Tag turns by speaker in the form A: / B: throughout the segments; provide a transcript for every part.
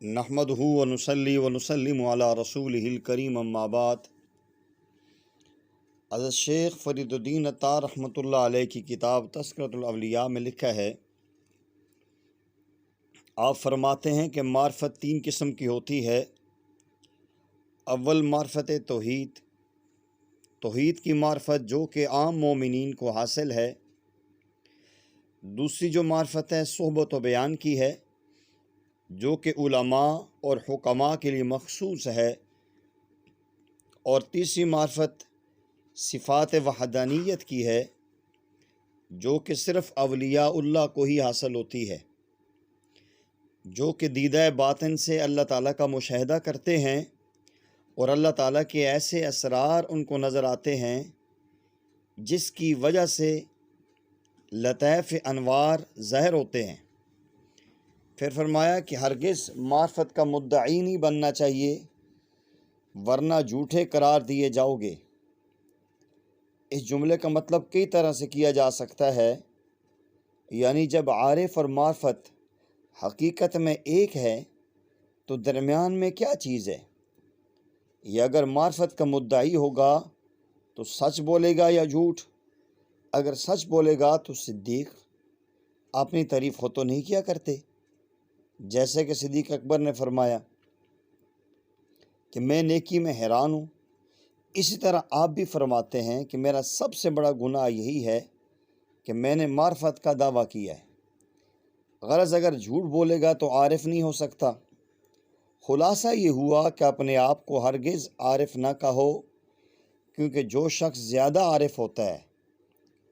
A: نحمدہ ونصلی ونسلم علی رسولہ الکریم اما بعد۔ حضرت شیخ فرید الدین عطار رحمۃ اللہ علیہ کی کتاب تذکرۃ الاولیاء میں لکھا ہے، آپ فرماتے ہیں کہ معرفت تین قسم کی ہوتی ہے۔ اول معرفت توحید کی معرفت جو کہ عام مومنین کو حاصل ہے۔ دوسری جو معرفت ہے صحبت و بیان کی ہے، جو کہ علماء اور حکماء کے لیے مخصوص ہے۔ اور تیسری معرفت صفات وحدانیت کی ہے، جو کہ صرف اولیاء اللہ کو ہی حاصل ہوتی ہے، جو کہ دیدہ باطن سے اللہ تعالیٰ کا مشاہدہ کرتے ہیں اور اللہ تعالیٰ کے ایسے اسرار ان کو نظر آتے ہیں جس کی وجہ سے لطائف انوار ظاہر ہوتے ہیں۔ پھر فرمایا کہ ہرگز معرفت کا مدعی نہیں بننا چاہیے، ورنہ جھوٹے قرار دیے جاؤ گے۔ اس جملے کا مطلب کئی طرح سے کیا جا سکتا ہے، یعنی جب عارف اور معرفت حقیقت میں ایک ہے تو درمیان میں کیا چیز ہے؟ یا اگر معرفت کا مدعی ہوگا تو سچ بولے گا یا جھوٹ؟ اگر سچ بولے گا تو صدیق اپنی تعریف خود تو نہیں کیا کرتے، جیسے کہ صدیق اکبر نے فرمایا کہ میں نیکی میں حیران ہوں۔ اسی طرح آپ بھی فرماتے ہیں کہ میرا سب سے بڑا گناہ یہی ہے کہ میں نے معرفت کا دعویٰ کیا ہے۔ غرض اگر جھوٹ بولے گا تو عارف نہیں ہو سکتا۔ خلاصہ یہ ہوا کہ اپنے آپ کو ہرگز عارف نہ کہو، کیونکہ جو شخص زیادہ عارف ہوتا ہے،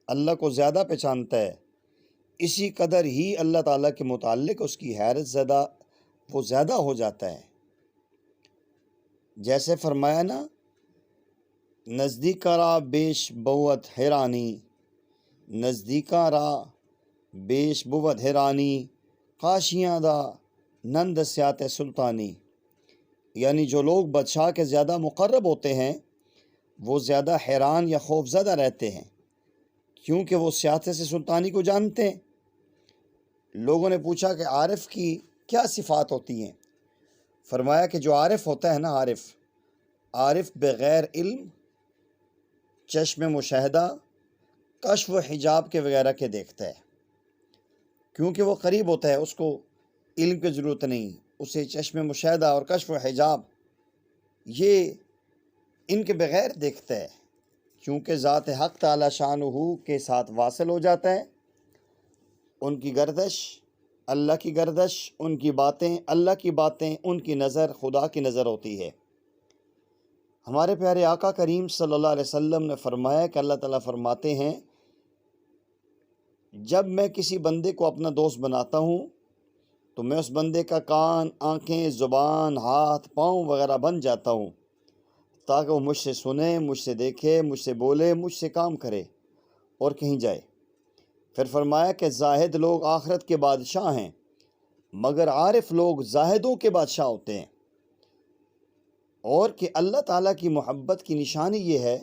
A: اللہ کو زیادہ پہچانتا ہے، اسی قدر ہی اللہ تعالیٰ کے متعلق اس کی حیرت زیادہ ہو جاتا ہے۔ جیسے فرمایا نا، نزدیکا را بیش بود حیرانی، نزدیکا را بیش بود حیرانی، کاشیاں دا نند سیات سلطانی۔ یعنی جو لوگ بادشاہ کے زیادہ مقرب ہوتے ہیں وہ زیادہ حیران یا خوف زدہ رہتے ہیں، کیونکہ وہ سیاست سلطانی کو جانتے ہیں۔ لوگوں نے پوچھا کہ عارف کی کیا صفات ہوتی ہیں؟ فرمایا کہ جو عارف ہوتا ہے نا، عارف بغیر علم، چشم مشاہدہ، کشف و حجاب کے وغیرہ کے دیکھتا ہے، کیونکہ وہ قریب ہوتا ہے، اس کو علم کی ضرورت نہیں، اسے چشم مشاہدہ اور کشف و حجاب یہ ان کے بغیر دیکھتا ہے، کیونکہ ذات حق تعالی شانہ کے ساتھ واصل ہو جاتا ہے۔ ان کی گردش اللہ کی گردش، ان کی باتیں اللہ کی باتیں، ان کی نظر خدا کی نظر ہوتی ہے۔ ہمارے پیارے آقا کریم صلی اللہ علیہ وسلم نے فرمایا کہ اللہ تعالیٰ فرماتے ہیں، جب میں کسی بندے کو اپنا دوست بناتا ہوں تو میں اس بندے کا کان، آنکھیں، زبان، ہاتھ، پاؤں وغیرہ بن جاتا ہوں، تاکہ وہ مجھ سے سنے، مجھ سے دیکھے، مجھ سے بولے، مجھ سے کام کرے اور کہیں جائے۔ پھر فرمایا کہ زاہد لوگ آخرت کے بادشاہ ہیں، مگر عارف لوگ زاہدوں کے بادشاہ ہوتے ہیں۔ اور کہ اللہ تعالیٰ کی محبت کی نشانی یہ ہے،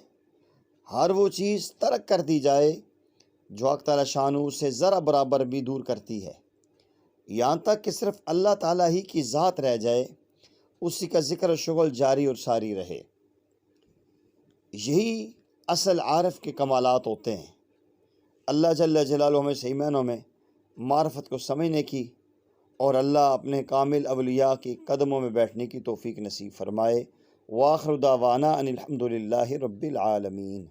A: ہر وہ چیز ترک کر دی جائے جو حق تعالیٰ شانہ سے ذرا برابر بھی دور کرتی ہے، یہاں تک کہ صرف اللہ تعالیٰ ہی کی ذات رہ جائے، اسی کا ذکر و شغل جاری اور ساری رہے۔ یہی اصل عارف کے کمالات ہوتے ہیں۔ اللہ جل جلالہ ہمیں صحیح معنوں میں معرفت کو سمجھنے کی اور اللہ اپنے کامل اولیاء کی قدموں میں بیٹھنے کی توفیق نصیب فرمائے۔ وآخر دعوانا ان الحمد للہ رب العالمین۔